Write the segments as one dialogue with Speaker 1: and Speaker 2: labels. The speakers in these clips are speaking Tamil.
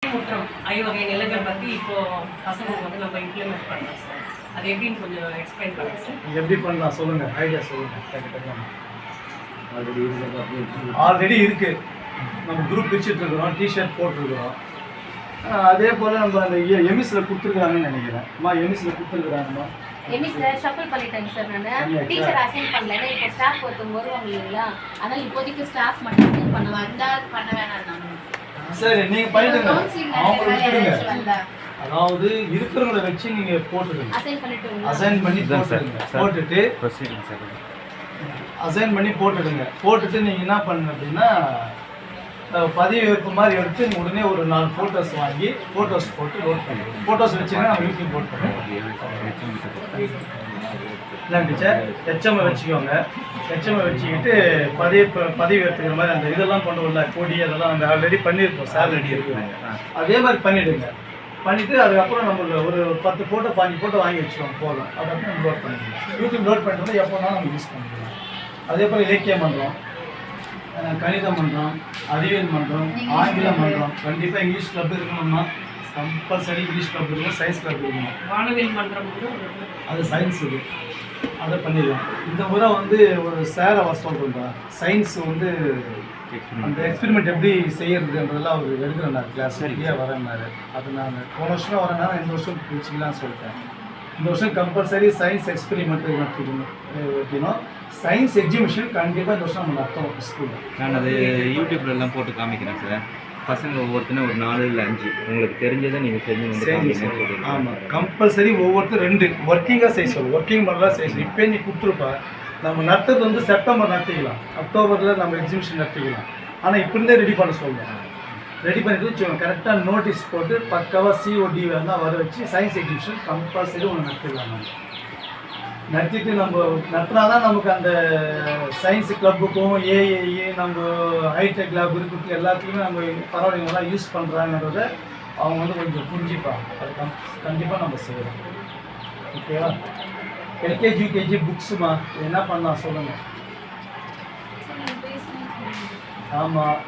Speaker 1: சுற்றுமுற்றம் ஐவகை நிலங்கள் பற்றி இப்போது பசங்களுக்கு வந்து நம்ம இம்ப்ளிமெண்ட் பண்ணலாம் சார். அது எப்படின்னு கொஞ்சம் எக்ஸ்பிளைன் பண்ணுங்கள் சார்.
Speaker 2: எப்படி பண்ணலாம் சொல்லுங்கள், ஐடியா சொல்லுங்கள். ஆல்ரெடி இருக்குது, நம்ம குரூப் வச்சுட்டு இருக்கிறோம், டிஷர்ட் போட்டிருக்கிறோம். அதே போல் நம்ம அந்த எமிஸில் கொடுத்துருக்குறாங்கன்னு நினைக்கிறேன். எமிஸில் கொடுத்துருக்குறாங்கம்மா.
Speaker 3: எமிஸ்ல ஷஃபிள் பண்ணிட்டேங்க சார். நான் டீச்சர் அசைன் பண்ணல, இப்போ ஸ்டாஃப் ஒருத்தவங்க வருவாங்க இல்லைங்களா, அதனால் இப்போதைக்கு ஸ்டாஃப் மட்டும் அசைன் பண்ணுவாங்க. இருந்தால் பண்ண வேணாம் நான்.
Speaker 2: சரி, நீங்கள் பண்ணிடுங்க, அவங்க விட்டுடுங்க. அதாவது இருக்கிறவங்களை வச்சு நீங்கள் போட்டுடுங்க, அசைன் பண்ணி போட்டுடுங்க. போட்டுட்டு நீங்கள் என்ன பண்ணுங்க அப்படின்னா, பதிவு எடுத்த மாதிரி எடுத்து உடனே ஒரு 4 ஃபோட்டோஸ் வாங்கி ஃபோட்டோஸ் போட்டு லோட் பண்ணிடுவோம். ஃபோட்டோஸ் வச்சுன்னா நம்ம யூடியூப் போட் பண்ணுவோம். இல்லை டீச்சர், ஹெச்எம்ஐ வச்சுக்கோங்க. ஹெச்எம்ஐ வச்சுக்கிட்டு பதிவு எடுத்துக்கிற மாதிரி அந்த இதெல்லாம் கொண்டு வரல, கொடி அதெல்லாம் அந்த ஆல்ரெடி பண்ணியிருக்கோம், சார் ரெடி இருக்குங்க. அதே மாதிரி பண்ணிவிடுங்க. பண்ணிவிட்டு அதுக்கப்புறம் நம்ம ஒரு 10 ஃபோட்டோ 5 ஃபோட்டோ வாங்கி வச்சுக்கோங்க, போதும். அதுக்கப்புறம் நம்ம லோட் பண்ணிக்கலாம். யூடியூப் லோட் பண்ணுறது எப்போனாலும் நம்ம யூஸ் பண்ணிக்கலாம். அதே போல் இலக்கிய மன்றம், கணித மன்றம், அறிவியல் மன்றம், ஆங்கில மன்றம், கண்டிப்பாக இங்கிலீஷ் கிளப் இருக்கணும்னா கம்பல்சரி இங்கிலீஷ் கிளப் இருக்கணும், சயின்ஸ் கிளப் இருக்கணும்.
Speaker 1: வானவில் மன்றம்
Speaker 2: அது சயின்ஸ் இது, அதை பண்ணிடலாம். இந்த முறை வந்து ஒரு சாரை வர சொல்கிறேன், சயின்ஸ் வந்து அந்த எக்ஸ்பெரிமெண்ட் எப்படி செய்யறதுன்றதெல்லாம் அவர் எடுக்கிறேன் கிளாஸ் சரியாக வரேன்னாரு. அது நான் போன வருஷம் வரேன்னா இந்த வருஷம் வச்சுக்கலாம்னு சொல்லிட்டேன். இந்த வருஷம் கம்பல்சரி சயின்ஸ் எக்ஸ்பெரிமெண்ட் வைக்கணும். சயின்ஸ் எக்ஸிபிஷன் கண்டிப்பாக இந்த வருஷம் நம்ம நடத்துவோம் ஸ்கூலில்.
Speaker 4: நான் அது யூடியூப்லலாம் போட்டு காமிக்கிறேன் சார். பசங்க ஒவ்வொருத்தரும் ஒரு 4 இல்லை 5 உங்களுக்கு தெரிஞ்சதை நீங்கள் செஞ்சு.
Speaker 2: ஆமாம், கம்பல்சரி ஒவ்வொருத்தரும் 2 ஒர்க்கிங்காக செய்ய சொல்லு, ஒர்க்கிங் பண்ணலாம் செய்ய சொல்லு. இப்போ நீ கொடுத்துருப்பா, நம்ம நடத்துறது வந்து செப்டம்பர் நடத்திக்கலாம், அக்டோபரில் நம்ம எக்ஸிபிஷன் நடத்திக்கலாம். ஆனால் இப்போ இருந்தே ரெடி பண்ண சொல்லுவோம். ரெடி பண்ணிட்டு வச்சுக்கோங்க, கரெக்டாக நோட்டீஸ் போட்டு பக்காவாக சிஓடி வேணால் வர வச்சு சயின்ஸ் எக்ஸிபிஷன் கம்பல்சரி ஒன்று நடத்திடலாம். நம்ம நடத்திட்டு நம்ம நடத்தினா தான் நமக்கு அந்த சயின்ஸ் கிளப்புக்கும் ஏஏஏ நம்ம ஹைடெக் லேப் இருக்கிறதுக்கு எல்லாத்துக்குமே நம்ம பரவாயில்லைங்களா யூஸ் பண்ணுறாங்கன்றத அவங்க வந்து கொஞ்சம் புரிஞ்சுப்பாங்க. அது கண்டிப்பாக நம்ம செய்யலாம். ஓகேவா? எல்கேஜி யூகேஜி புக்ஸுமா என்ன பண்ணலாம் சொல்லுங்கள். ஆமாம்,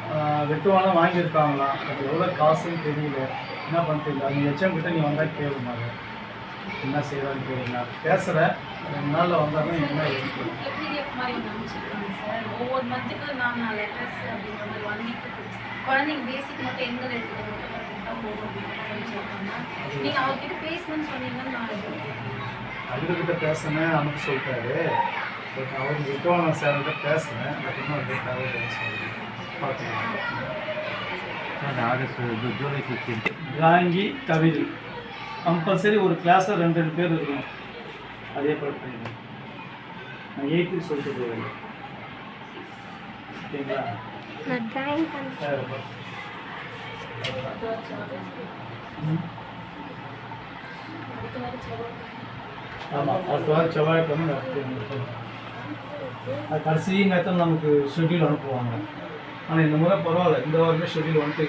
Speaker 2: வெட்டுவாலாம் வாங்கியிருக்காங்களா, அது எவ்வளோ காசுன்னு தெரியல, என்ன பண்ணுறீங்க. அது ஹெச்எம் கிட்ட நீ வந்தால் கேளுங்க, என்ன செய்யலான்னு கேளுங்க. நான் பேசுகிறேன், 2 நாளில் வந்தாலும் என்ன இருக்குது.
Speaker 3: ஒவ்வொரு மந்த்துக்கு நான் லெட்டர்ஸ் அப்படின்ற மாதிரி 1 வீக் குழந்தைங்க பேசிக் மட்டும் எங்கே எடுத்துக்கிட்டா போதும் அப்படின்னு நீங்கள் அவர்கிட்ட பேசணும்னு சொன்னீங்கன்னு நான்
Speaker 2: அவர்கிட்ட பேசினேன், அனுப்ப சொல்லிட்டாரு. பட் அவர் விட்டோம் சார்கிட்ட பேசுகிறேன், அப்படின்னா ராங்கி கவிதை கம்பல்சரி ஒரு கிளாஸில் 2 பேர் இருக்கணும். அதே போல் பண்ணிடுறேன். நான் 8th சொல்லிட்டு போவேன். ஓகேங்களா? ஆமாம், அடுத்த வாரம் செவ்வாய்க்கிழமை அது கடைசி நேரத்தில் நமக்கு ஷெட்யூல் அனுப்புவாங்க. ஆனால் இந்த முறை பரவாயில்ல, இந்த வாரமே ஷெட்யூல் வந்துட்டு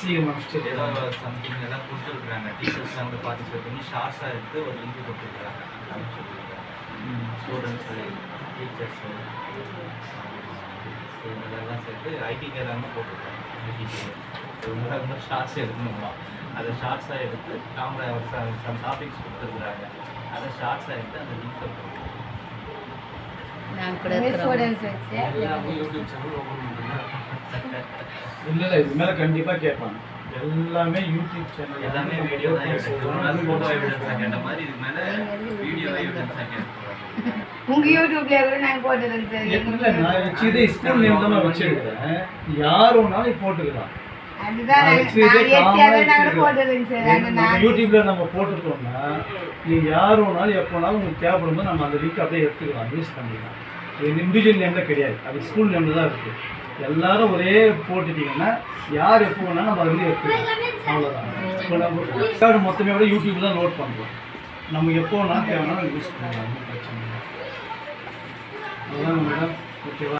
Speaker 2: சீக்கிரம்
Speaker 4: ஏதாவது சம்திங் எல்லாம் கொடுத்துருக்குறாங்க. டீச்சர்ஸ் வந்து பார்ட்டிசிபேட் பண்ணி ஷார்ட்ஸாக எடுத்து ஒரு லிங்க் கொடுத்துருக்குறாங்க. ஸ்டூடெண்ட்ஸு, டீச்சர்ஸு இதெல்லாம் சேர்த்து ஐடிக்கு எல்லாமே போட்டிருக்காங்க. ஒரு முறை ஷார்ட்ஸ் எடுக்கணுமா, அதை ஷார்ட்ஸாக எடுத்து கேமரா சம் டாபிக்ஸ் கொடுத்துருக்குறாங்க, அதை ஷார்ட்ஸாக எடுத்து அந்த லிங்க் போட்டு
Speaker 2: இல்லை இது மேலே கண்டிப்பாக கேட்பாங்க. எல்லாமே யூடியூப் சேனல்,
Speaker 4: எல்லாமே வீடியோ தான் எடுத்துருக்கோம். ஃபோட்டோ எவிடன்ஸாக கேட்ட மாதிரி இதுக்கு மேலே வீடியோ எவிடன்ஸாக கேட்குறாங்க.
Speaker 3: உங்கள் யூடியூப்லேயே கூட நான் போட்டுருக்கேன்.
Speaker 2: இல்லை, நான் வச்சுதே ஸ்கூல் நேம் தான் நான் வச்சுருக்கேன். யார் ஒன்றாலும் போட்டுக்கலாம். யூடியூப்ல நம்ம போட்டுருக்கோம்னா நீங்கள் யார் ஒன்றாலும் எப்போனாலும் உங்களுக்கு தேவைப்படும்போது நம்ம அந்த லிங்க் அப்படியே எடுத்துக்கலாம், யூஸ் பண்ணிக்கலாம். இது இண்டிவிஜுவல் நேமில் கிடையாது, அது ஸ்கூல் நேமில் தான் இருக்குது. எல்லாரும் ஒரே போட்டுட்டிங்கன்னா யார் எப்போ வேணாலும் நம்ம அதுலேயே எடுத்துக்கலாம். அவ்வளோதான். இப்போ நம்ம மொத்தமே விட யூடியூப் தான் லோட் பண்ணுறோம். நம்ம எப்போ வேணாலும் தேவைனாலும் யூஸ் பண்ணலாம், பிரச்சனை இல்லை. அதுதான் மேடம். ஓகேவா?